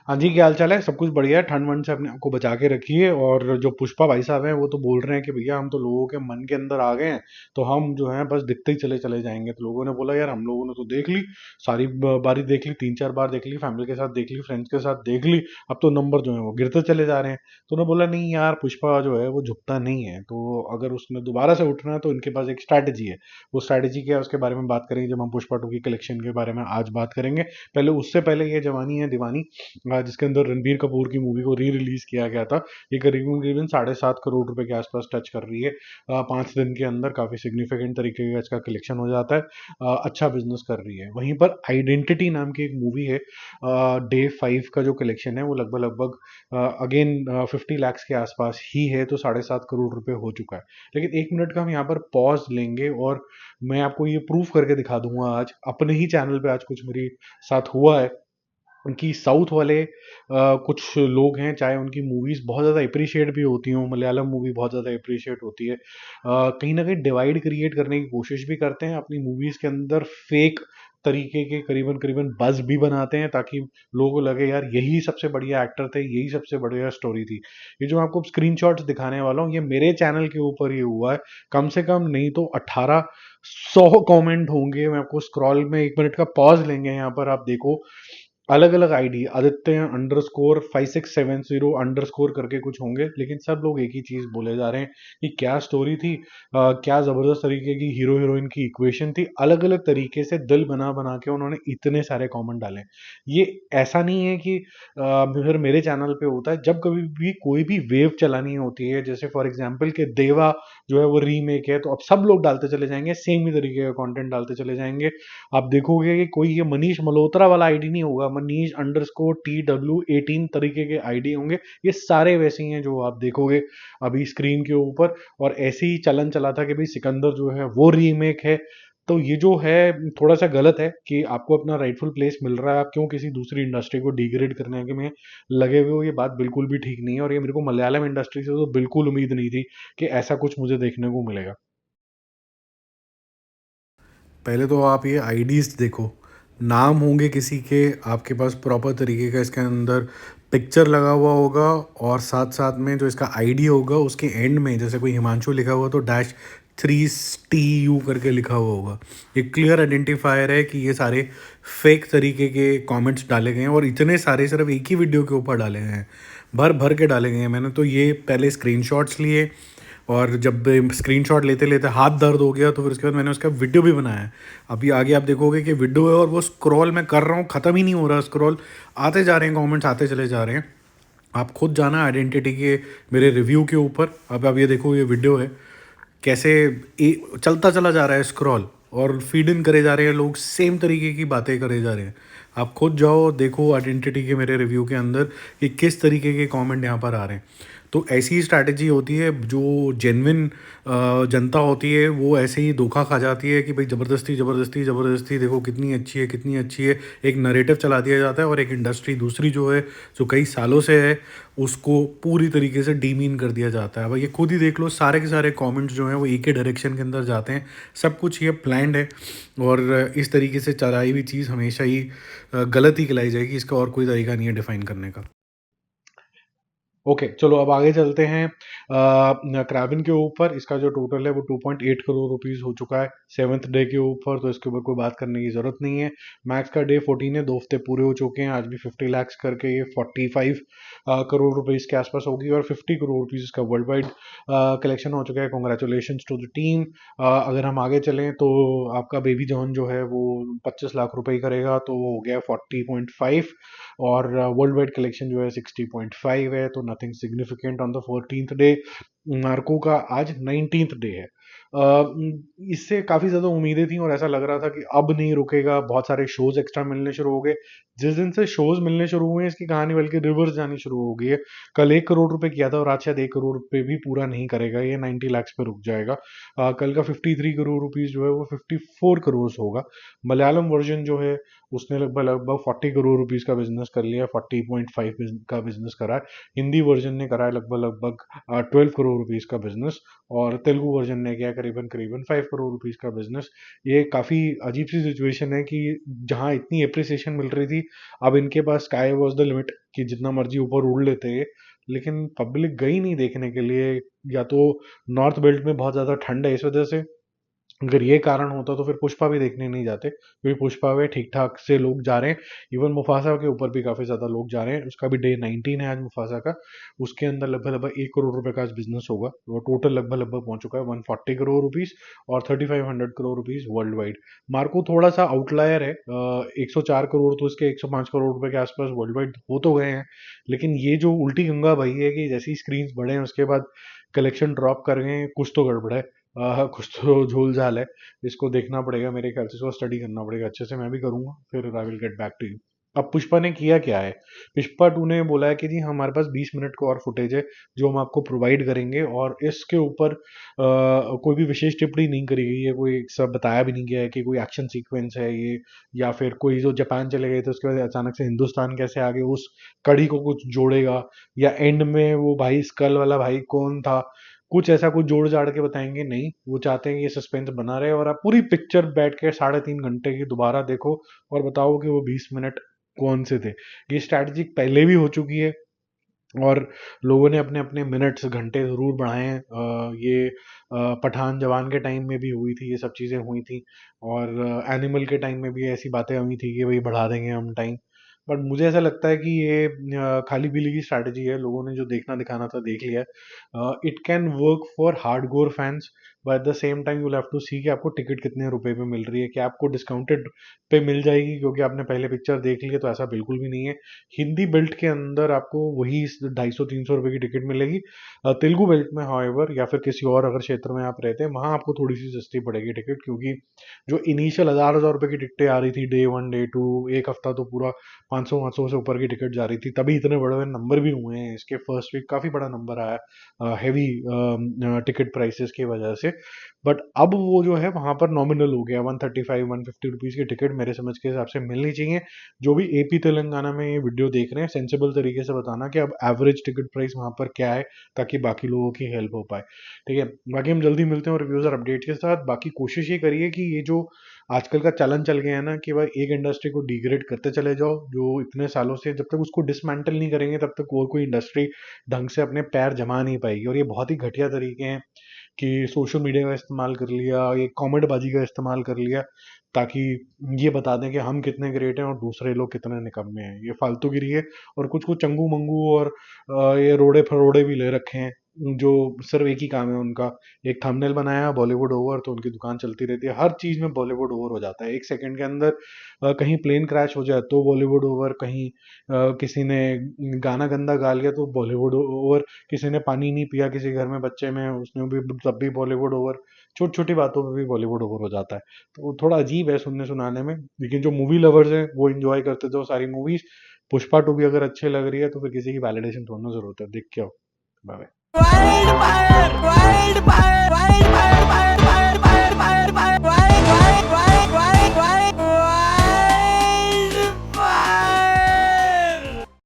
हाँ जी, क्या हाल चाल है? सब कुछ बढ़िया है। ठंड वंड से अपने आप को बचा के रखिए। और जो पुष्पा भाई साहब हैं वो तो बोल रहे हैं कि भैया हम तो लोगों के मन के अंदर आ गए हैं, तो हम जो है बस दिखते ही चले चले जाएंगे। तो लोगों ने बोला यार हम लोगों ने तो देख ली, सारी बारी देख ली, 3 4 बार देख ली, फैमिली के साथ देख ली, फ्रेंड्स के साथ देख ली, अब तो नंबर जो है वो गिरते चले जा रहे हैं। तो उन्होंने बोला नहीं यार, पुष्पा जो है वो झुकता नहीं है, तो अगर उसने दोबारा से उठना है तो इनके पास एक स्ट्रैटेजी है। वो स्ट्रैटेजी क्या है उसके बारे में बात करेंगे जब हम पुष्पा टू की कलेक्शन के बारे में आज बात करेंगे। पहले उससे पहले ये जवानी है दीवानी, जिसके अंदर रणबीर कपूर की मूवी को री रिलीज किया गया था। ये करीबन करीबन 7.5 करोड़ रुपए के आसपास टच कर रही है। 5 दिन के अंदर काफी सिग्निफिकेंट तरीके का इसका कलेक्शन हो जाता है। अच्छा बिजनेस कर रही है। वहीं पर आइडेंटिटी नाम की एक मूवी है, डे 5 का जो कलेक्शन है वो लगभग लगभग अगेन 50 लाख के आसपास ही है, तो 7.5 करोड़ रुपए हो चुका है। लेकिन 1 मिनट का हम यहाँ पर पॉज लेंगे और मैं आपको ये प्रूफ करके दिखा दूंगा आज अपने ही चैनल पे। आज कुछ मेरे साथ हुआ है कि साउथ वाले कुछ लोग हैं, चाहे उनकी मूवीज बहुत ज़्यादा अप्रिशिएट भी होती हों, मलयालम मूवी बहुत ज़्यादा अप्रिशिएट होती है, कहीं ना कहीं डिवाइड क्रिएट करने की कोशिश भी करते हैं अपनी मूवीज के अंदर। फेक तरीके के करीबन करीबन बज भी बनाते हैं ताकि लोगों को लगे यार यही सबसे बढ़िया एक्टर थे, यही सबसे बढ़िया स्टोरी थी। ये जो मैं आपको स्क्रीनशॉट्स दिखाने वाला हूँ ये मेरे चैनल के ऊपर ही हुआ है। कम से कम नहीं तो 1800 कमेंट होंगे। मैं आपको स्क्रॉल में 1 मिनट का पॉज लेंगे, यहाँ पर आप देखो अलग अलग आईडी आदित्य _5670 अंडरस्कोर करके कुछ होंगे, लेकिन सब लोग एक ही चीज बोले जा रहे हैं कि क्या स्टोरी थी, क्या जबरदस्त तरीके की हीरो हीरोइन की इक्वेशन थी। अलग अलग तरीके से दिल बना बना के उन्होंने इतने सारे कमेंट डाले। ये ऐसा नहीं है कि फिर मेरे चैनल पे होता है जब कभी भी कोई भी वेव चलानी होती है, जैसे फॉर एग्जाम्पल के देवा जो है वो रीमेक है, तो अब सब लोग डालते चले जाएंगे, सेम ही तरीके का कंटेंट डालते चले जाएंगे। आप देखोगे कि कोई ये मनीष मल्होत्रा वाला आईडी नहीं होगा, मनीष_TW18 तरीके के आईडी होंगे। ये सारे वैसे ही हैं जो आप देखोगे अभी स्क्रीन के ऊपर। और ऐसे ही चलन चला था कि भाई सिकंदर जो है वो रीमेक है। तो ये जो है थोड़ा सा गलत है कि आपको अपना राइटफुल प्लेस मिल रहा है, आप क्यों किसी दूसरी इंडस्ट्री को डिग्रेड करने के में लगे हुए हो। ये बात बिल्कुल भी ठीक नहीं है, और ये मेरे को मलयालम इंडस्ट्री से तो बिल्कुल उम्मीद नहीं थी कि ऐसा कुछ मुझे देखने को मिलेगा। पहले तो आप ये आईडीज़ देखो, नाम होंगे किसी के, आपके पास प्रॉपर तरीके का इसके अंदर पिक्चर लगा हुआ होगा, और साथ साथ में जो इसका आईडी होगा उसके एंड में जैसे कोई हिमांशु लिखा हुआ तो -3TU करके लिखा हुआ होगा। ये क्लियर आइडेंटिफायर है कि ये सारे फेक तरीके के कमेंट्स डाले गए हैं, और इतने सारे सिर्फ एक ही वीडियो के ऊपर डाले गए हैं, भर भर के डाले गए हैं। मैंने तो ये पहले स्क्रीनशॉट्स लिए, और जब स्क्रीनशॉट लेते लेते हाथ दर्द हो गया तो फिर उसके बाद मैंने उसका वीडियो भी बनाया है। अभी आगे आप देखोगे कि वीडियो है और वो स्क्रॉल मैं कर रहा हूँ, ख़त्म ही नहीं हो रहा स्क्रॉल, आते जा रहे हैं कमेंट्स, आते चले जा रहे हैं। आप खुद जाना आइडेंटिटी के मेरे रिव्यू के ऊपर। अब आप ये देखो, ये वीडियो है कैसे चलता चला जा रहा है स्क्रॉल, और फीड इन करे जा रहे हैं लोग, सेम तरीके की बातें करे जा रहे हैं। आप खुद जाओ देखो आइडेंटिटी के मेरे रिव्यू के अंदर कि किस तरीके के कमेंट यहाँ पर आ रहे हैं। तो ऐसी ही स्ट्रैटेजी होती है, जो जेन्युइन जनता होती है वो ऐसे ही धोखा खा जाती है कि भाई ज़बरदस्ती ज़बरदस्ती ज़बरदस्ती देखो कितनी अच्छी है, कितनी अच्छी है, एक नरेटिव चला दिया जाता है, और एक इंडस्ट्री दूसरी जो है, जो कई सालों से है, उसको पूरी तरीके से डीमीन कर दिया जाता है। अब ये खुद ही देख लो, सारे के सारे कमेंट्स जो हैं वो एक ही डायरेक्शन के अंदर जाते हैं। सब कुछ ये प्लान्ड है, और इस तरीके से चलाई हुई चीज़ हमेशा ही गलत ही खिलाई जाएगी। इसका और कोई तरीका नहीं है डिफाइन करने का। ओके चलो अब आगे चलते हैं क्राविन के ऊपर। इसका जो टोटल है वो 2.8 करोड़ रुपीस हो चुका है 7th डे के ऊपर, तो इसके ऊपर कोई बात करने की जरूरत नहीं है। मैक्स का डे 14 है, 2 हफ्ते पूरे हो चुके हैं। आज भी 50 लाख करके ये 45 करोड़ रुपीस के आसपास होगी, और 50 करोड़ रुपीस इसका वर्ल्ड वाइड कलेक्शन हो चुका है। Congratulation to the team. अगर हम आगे चलें तो आपका बेबी जॉन जो है वो 25 लाख रुपए करेगा, तो वो हो गया 40.5। और वर्ल्ड वाइड कलेक्शन जो है 60.5 है, तो nothing significant on the 14th day. Narco का आज 19th डे है। इससे काफी ज्यादा उम्मीदें थी और ऐसा लग रहा था कि अब नहीं रुकेगा, बहुत सारे शोज एक्स्ट्रा मिलने शुरू हो गए। जिस दिन से शोज मिलने शुरू हुए इसकी कहानी बल्कि रिवर्स जानी शुरू हो गई है। कल 1 करोड़ रुपए किया था और आज शायद 1 करोड़ रुपए भी पूरा नहीं करेगा, ये 90 लाख पे रुक जाएगा। कल का 53 करोड़ रुपीज जो है वो 54 करोड़ होगा। मलयालम वर्जन जो है उसने लगभग लगभग 40 करोड़ रुपीज का बिजनेस कर लिया, 40.5 का बिजनेस करा है। हिंदी वर्जन ने करा है लगभग लगभग 12 करोड़ रुपीज का बिजनेस, और तेलुगु वर्जन ने किया करीबन करीबन 5 करोड़ रुपीज का बिजनेस। ये काफी अजीब सी सिचुएशन है कि जहां इतनी अप्रिसिएशन मिल रही थी अब इनके पास स्काई वॉज द लिमिट कि जितना मर्जी ऊपर उड़ लेते हैं, लेकिन पब्लिक गई नहीं देखने के लिए। या तो नॉर्थ बेल्ट में बहुत ज़्यादा ठंड है इस वजह से, अगर ये कारण होता तो फिर पुष्पा भी देखने नहीं जाते, क्योंकि पुष्पा में ठीक ठाक से लोग जा रहे हैं। इवन मुफासा के ऊपर भी काफ़ी ज़्यादा लोग जा रहे हैं, उसका भी डे 19 है आज मुफासा का। उसके अंदर लगभग लगभग 1 करोड़ रुपए का आज बिजनेस होगा, वो टोटल लगभग लगभग पहुंच चुका है 140 करोड़ रुपीज़ और 3500 crore rupees world wide. Marco थोड़ा सा आउटलायर है, 104 करोड़ तो इसके 105 करोड़ रुपए के आसपास वर्ल्ड वाइड हो तो गए हैं, लेकिन ये जो उल्टी गंगा बही है कि जैसी स्क्रीन बढ़े हैं उसके बाद कलेक्शन ड्रॉप कर गए हैं, कुछ तो गड़बड़ है। कुछ तो झोल झाल है। इसको देखना पड़ेगा मेरे ख्याल से, इसको स्टडी करना पड़ेगा अच्छे से, मैं भी करूंगा, फिर I will get back to you. अब पुष्पा ने किया क्या है, पुष्पा 2 ने बोला है कि जी हमारे पास 20 मिनट का और फुटेज है जो हम आपको प्रोवाइड करेंगे, और इसके ऊपर कोई भी विशेष टिप्पणी नहीं करी गई है, कोई सब बताया भी नहीं गया है कि कोई एक्शन सीक्वेंस है ये, या फिर कोई जो जापान चले गए थे उसके बाद अचानक से हिंदुस्तान कैसे आ गए उस कड़ी को कुछ जोड़ेगा, या एंड में वो भाई स्कल वाला भाई कौन था, कुछ ऐसा कुछ जोड़ जाड़ के बताएंगे नहीं। वो चाहते हैं कि ये सस्पेंस बना रहे और आप पूरी पिक्चर बैठ के 3.5 घंटे की दोबारा देखो और बताओ कि वो 20 मिनट कौन से थे। ये स्ट्रैटेजी पहले भी हो चुकी है और लोगों ने अपने अपने मिनट्स घंटे जरूर बढ़ाए हैं। ये पठान जवान के टाइम में भी हुई थी, ये सब चीज़ें हुई थी, और एनिमल के टाइम में भी ऐसी बातें हुई थी कि भाई बढ़ा देंगे हम टाइम। बट मुझे ऐसा लगता है कि ये खाली पीली की स्ट्रैटेजी है, लोगों ने जो देखना दिखाना था देख लिया है। It can work for hardcore fans, but at the same time you have to see कि आपको टिकट कितने रुपए पे मिल रही है, कि आपको डिस्काउंटेड पे मिल जाएगी क्योंकि आपने पहले पिक्चर देख ली है, तो ऐसा बिल्कुल भी नहीं है। हिंदी बेल्ट के अंदर आपको वही 250-300 रुपए की टिकट मिलेगी। तेलुगु बेल्ट में हाउएवर या फिर किसी और अगर क्षेत्र में आप रहते हैं वहां आपको थोड़ी सी सस्ती पड़ेगी टिकट, क्योंकि जो इनिशियल 1000-1000 रुपए की टिकटें आ रही थी डे 1 डे 2 एक हफ्ता तो पूरा 500-500 से ऊपर की टिकट जा रही थी, तभी इतने बड़े बड़े नंबर भी हुए हैं। इसके फर्स्ट वीक काफी बड़ा नंबर आया हैवी टिकट प्राइसेस की वजह से। बट अब वो जो है वहां पर नॉमिनल हो गया, 135-150 रुपीज की टिकट मेरे समझ के हिसाब से मिलनी चाहिए। जो भी एपी तेलंगाना में ये वीडियो देख रहे हैं सेंसिबल तरीके से बताना कि अब एवरेज टिकट प्राइस वहां पर क्या है, ताकि बाकी लोगों की हेल्प हो पाए। ठीक है, बाकी हम जल्दी मिलते हैं रिव्यूज और अपडेट के साथ। बाकी कोशिश ये करिए कि ये जो आजकल का चलन चल गया है ना कि भाई एक इंडस्ट्री को डिग्रेड करते चले जाओ, जो इतने सालों से, जब तक उसको डिसमेंटल नहीं करेंगे तब तक और कोई इंडस्ट्री ढंग से अपने पैर जमा नहीं पाएगी। और ये बहुत ही घटिया तरीके हैं कि सोशल मीडिया का इस्तेमाल कर लिया, ये कॉमेंटबाजी का इस्तेमाल कर लिया, ताकि ये बता दें कि हम कितने ग्रेट हैं और दूसरे लोग कितने निकम्मे हैं। ये फालतूगिरी है। और कुछ कुछ चंगू मंगू और ये रोड़े फरोड़े भी ले रखे हैं जो सिर्फ एक ही काम है उनका, एक थंबनेल बनाया बॉलीवुड ओवर, तो उनकी दुकान चलती रहती है। हर चीज में बॉलीवुड ओवर हो जाता है, एक सेकंड के अंदर कहीं प्लेन क्रैश हो जाए तो बॉलीवुड ओवर, कहीं किसी ने गाना गंदा गा लिया तो बॉलीवुड ओवर, किसी ने पानी नहीं पिया किसी घर में बच्चे में उसने भी, तब भी बॉलीवुड ओवर, छोटी छोटी बातों पे भी बॉलीवुड ओवर हो जाता है। तो वो थोड़ा अजीब है सुनने सुनाने में, लेकिन जो मूवी लवर्स हैं वो इंजॉय करते थे वो सारी मूवीज। पुष्पा 2 भी अगर अच्छी लग रही है तो फिर किसी की वैलिडेशन थोड़ी ना जरूरत है, देख के आओ। बाय। Wildfire! Wildfire! Wildfire!